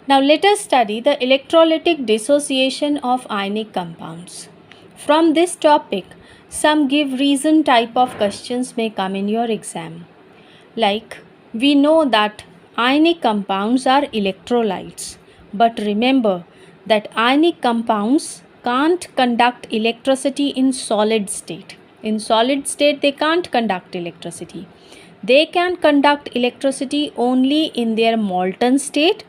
Now let us study the electrolytic dissociation of ionic compounds. From this topic, some give reason type of questions may come in your exam. Like, we know that ionic compounds are electrolytes, but remember that ionic compounds can't conduct electricity in solid state. In solid state, they can't conduct electricity. They can conduct electricity only in their molten state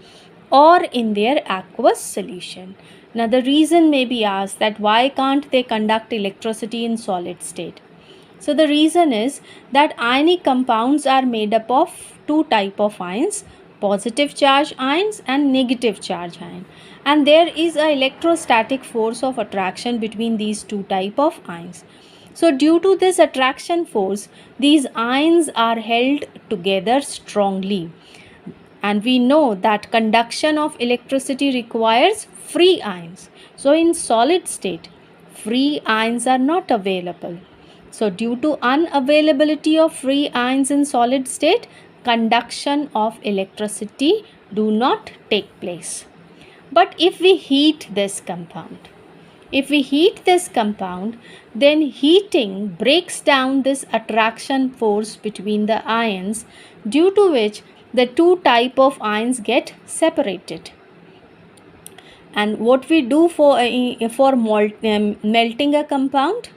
or in their aqueous solution. Now, the reason may be asked that why can't they conduct electricity in solid state? So the reason is that ionic compounds are made up of two type of ions, positive charge ions and negative charge ion, and there is a electrostatic force of attraction between these two type of ions. So due to this attraction force, these ions are held together strongly, and we know that conduction of electricity requires free ions. So in solid state, free ions are not available. So due to unavailability of free ions in solid state, conduction of electricity do not take place. But if we heat this compound, then heating breaks down this attraction force between the ions, due to which the two type of ions get separated. And what we do for melting a compound?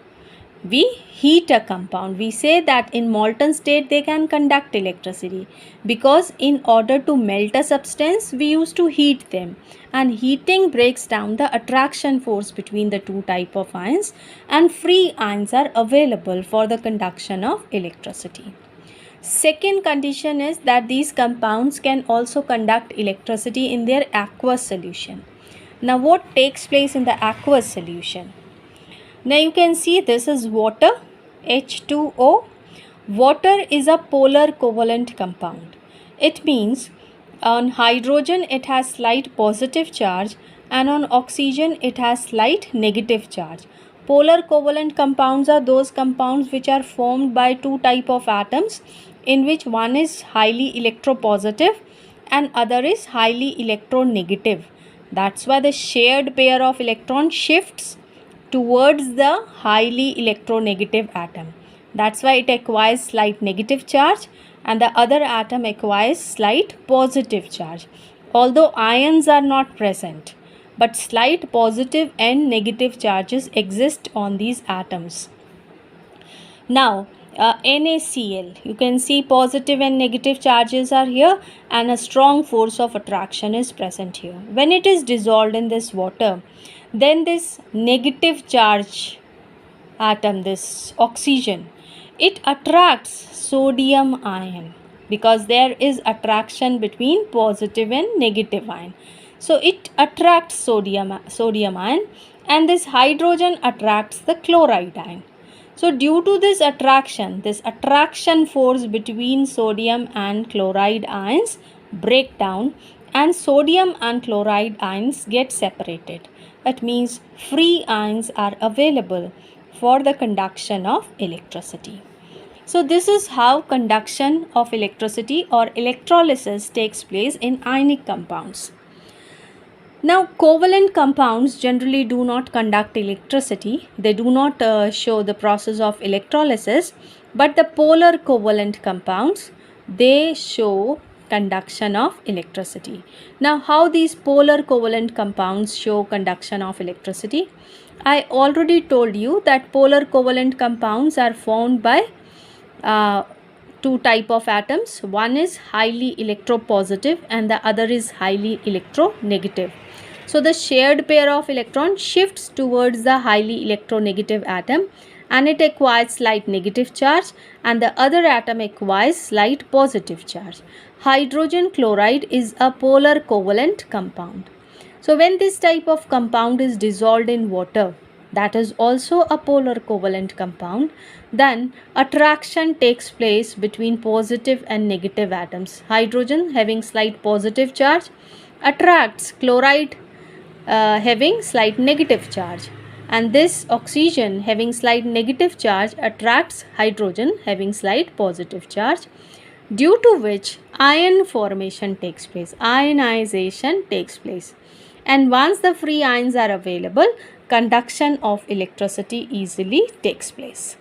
We heat a compound. We say that in molten state they can conduct electricity, because in order to melt a substance we used to heat them, and heating breaks down the attraction force between the two type of ions, and free ions are available for the conduction of electricity. Second condition is that these compounds can also conduct electricity in their aqueous solution. Now what takes place in the aqueous solution? Now you can see this is water, H2O. Water is a polar covalent compound. It means on hydrogen it has slight positive charge, and on oxygen it has slight negative charge. Polar covalent compounds are those compounds which are formed by two type of atoms, in which one is highly electropositive and other is highly electronegative. That's why the shared pair of electrons shifts towards the highly electronegative atom. That's why it acquires slight negative charge and the other atom acquires slight positive charge. Although ions are not present, but slight positive and negative charges exist on these atoms. Now, NaCl, you can see positive and negative charges are here, and a strong force of attraction is present here. When it is dissolved in this water, then this negative charge atom, this oxygen, it attracts sodium ion, because there is attraction between positive and negative ion. So it attracts sodium ion, and this hydrogen attracts the chloride ion. So due to this attraction force between sodium and chloride ions break down, and sodium and chloride ions get separated. That means free ions are available for the conduction of electricity. So this is how conduction of electricity or electrolysis takes place in ionic compounds. Now, covalent compounds generally do not conduct electricity. They do not show the process of electrolysis, but the polar covalent compounds, they show conduction of electricity. Now, how these polar covalent compounds show conduction of electricity? I already told you that polar covalent compounds are formed by two type of atoms. One is highly electropositive and the other is highly electronegative. So the shared pair of electrons shifts towards the highly electronegative atom, and it acquires slight negative charge, and the other atom acquires slight positive charge. Hydrogen chloride is a polar covalent compound. So when this type of compound is dissolved in water, that is also a polar covalent compound, then attraction takes place between positive and negative atoms. Hydrogen, having slight positive charge, attracts chloride having slight negative charge, and this oxygen, having slight negative charge, attracts hydrogen having slight positive charge, due to which ion formation takes place, ionization takes place. And once the free ions are available, conduction of electricity easily takes place.